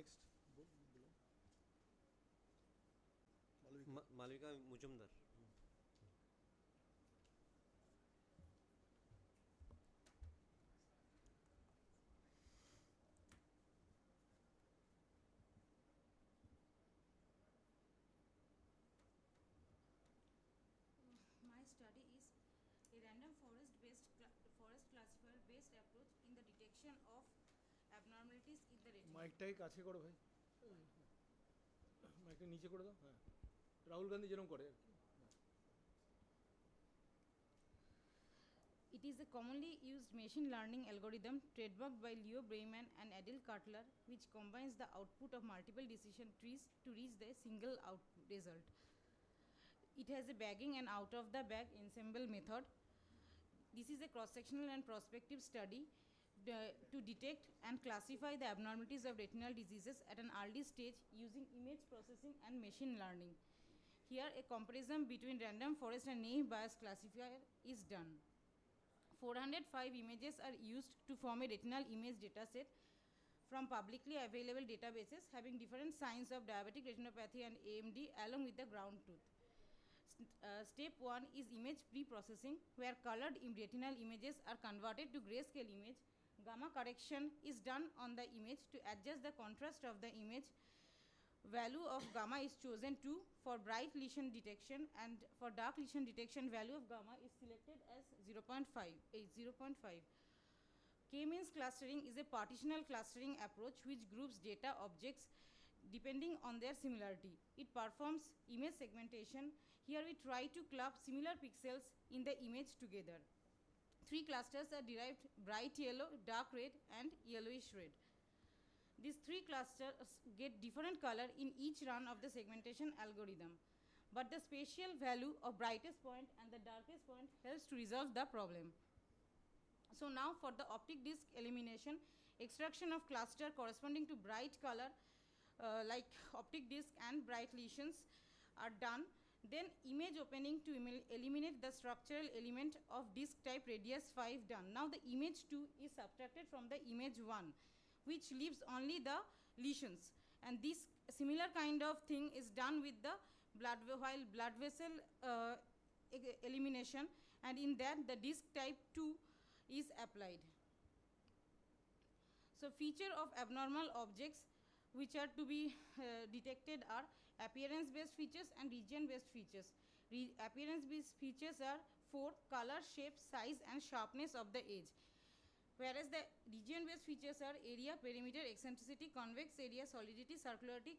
Next. Malvika Mujumdar. My study is a random forest classifier-based approach in the detection of abnormalities in the retina. মাইকটাই কাছে করো ভাই, মাইকটা নিচে করে দাও। হ্যাঁ, রাহুল গান্ধী যেরকম করে আর কি। It is a commonly used machine learning algorithm trademarked by Leo Brayman and Adil Cutler, which combines the output of multiple decision trees to reach the single output result. It has a bagging and out of the bag ensemble method. This is a cross-sectional and prospective study to detect and classify the abnormalities of retinal diseases at an early stage using image processing and machine learning. Here, a comparison between random forest and naive Bayes classifier is done. 405 images are used to form a retinal image dataset from publicly available databases having different signs of diabetic retinopathy and AMD along with the ground truth. Step 1 is image pre-processing, where colored retinal images are converted to grayscale image. Gamma correction is done on the image to adjust the contrast of the image. Value of gamma is chosen to for bright lesion detection, and for dark lesion detection value of gamma is selected as 0.5. K-means clustering is a partitional clustering approach which groups data objects depending on their similarity. It performs image segmentation. Here we try to club similar pixels in the image together. 3 clusters are derived: bright yellow, dark red, and yellowish red. These 3 clusters get different color in each run of the segmentation algorithm, but the spatial value of brightest point and the darkest point helps to resolve the problem. So now for the optic disc elimination, extraction of cluster corresponding to bright color like optic disc and bright lesions are done. Then image opening to eliminate the structural element of disc type radius 5 done. Now the image 2 is subtracted from the image 1, which leaves only the lesions, and this similar kind of thing is done with the blood vessel elimination, and in that the disc type 2 is applied. So feature of abnormal objects which are to be detected are appearance-based features and region-based features. Appearance-based features are 4: color, shape, size, and sharpness of the edge. Whereas the region-based features are area, perimeter, eccentricity, convex area, solidity, circularity,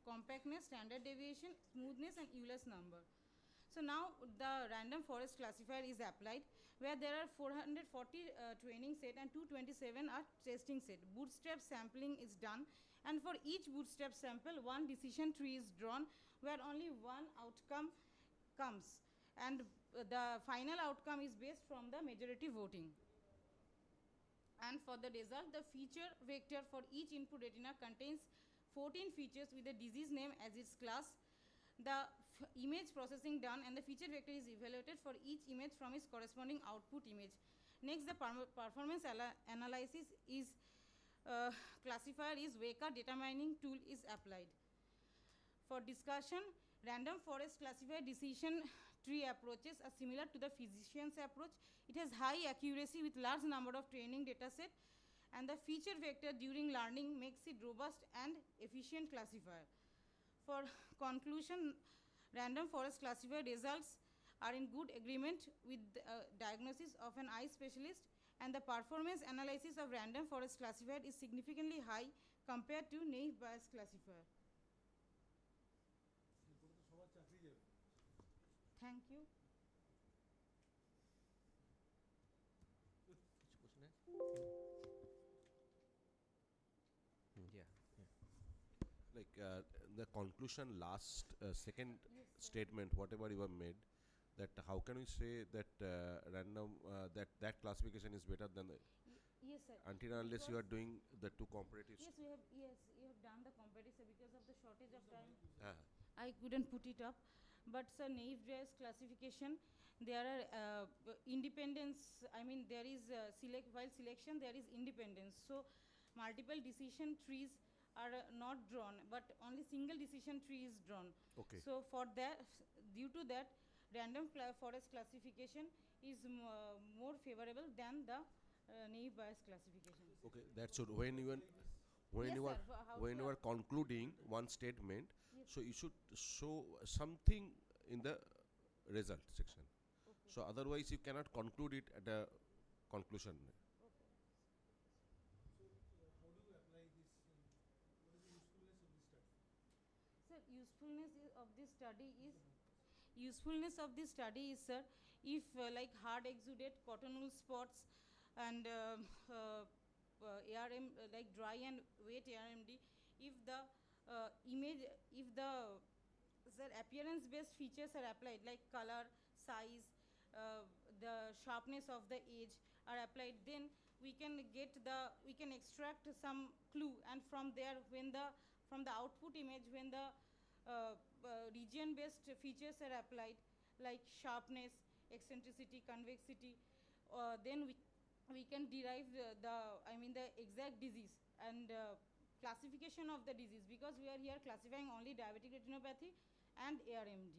compactness, standard deviation, smoothness, and Euler's number. So now the random forest classifier is applied, where there are 440 training set and 227 are testing set. Bootstrap sampling is done, and for each bootstrap sample, 1 decision tree is drawn, where only 1 outcome comes, and the final outcome is based from the majority voting. And for the result, the feature vector for each input retina contains 14 features with a disease name as its class. The image processing done, and the feature vector is evaluated for each image from its corresponding output image. Next, the performance analysis is classifier is Waker determining tool is applied. For discussion, random forest classifier decision tree approaches are similar to the physician's approach. It has high accuracy with large number of training data set, and the feature vector during learning makes it robust and efficient classifier. For conclusion, random forest classifier results are in good agreement with the diagnosis of an eye specialist, and the performance analysis of random forest classifier is significantly high compared to naive Bayes classifier. Thank you. Yeah. Like the conclusion last second statement, whatever you have made, that how can we say that that classification is better than the Yes, sir. until and unless you are doing the 2 comparatives? Yes, you have done the comparison because of the shortage of time. Uh-huh. I couldn't put it up, but sir, naive Bayes classification, there are independence. I mean, there is while selection there is independence. So multiple decision trees are not drawn, but only single decision tree is drawn. Okay. So for that, due to that, random forest classification is more favorable than the naive Bayes classification. Okay, that's it. When you are when Yes, you are sir, for how when to you are concluding one statement, Yes. so you should show something in the result section. Okay. So otherwise you cannot conclude it at a conclusion. Okay. So, how do you apply this? What is the usefulness of this study? Sir, usefulness of this study is, sir, if like hard exudate cottonwool spots and ARM like dry and wet ARMD, if the image, if the sir appearance based features are applied like color, size, the sharpness of the edge are applied, then we can extract some clue, and from there, when the from the output image, when the region based features are applied like sharpness, eccentricity, convexity, then we can derive the exact disease and classification of the disease, because we are here classifying only diabetic retinopathy and ARMD.